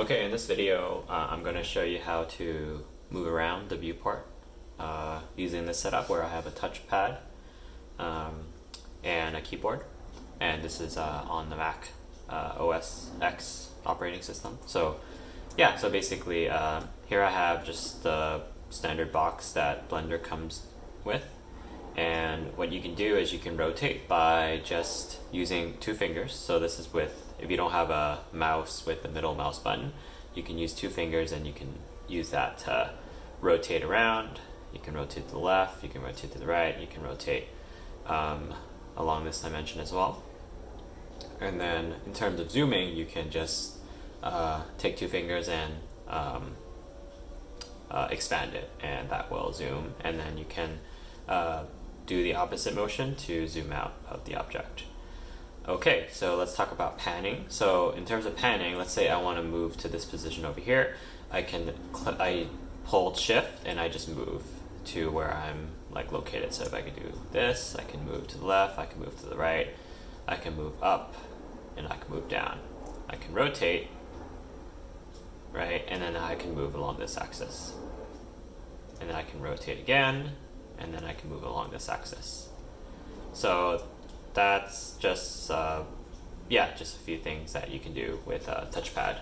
Okay, in this video, I'm going to show you how to move around the viewport using this setup where I have a touchpad and a keyboard, and this is on the Mac OS X operating system. So yeah, so basically here I have just the standard box that Blender comes with, and what you can do is you can rotate by just using two fingers. So this is with, if you don't have a mouse with the middle mouse button, you can use two fingers and you can use that to rotate around. You can rotate to the left, you can rotate to the right, you can rotate along this dimension as well. And then in terms of zooming, you can just take two fingers and expand it, and that will zoom. And then you can do the opposite motion to zoom out of the object. Okay, so let's talk about panning. So in terms of panning, let's say I want to move to this position over here. I hold shift and I just move to where I'm like located. So if I can do this, I can move to the left, I can move to the right, I can move up, and I can move down. I can rotate, right? And then I can move along this axis. And then I can rotate again, and then I can move along this axis. So that's just, just a few things that you can do with a touchpad.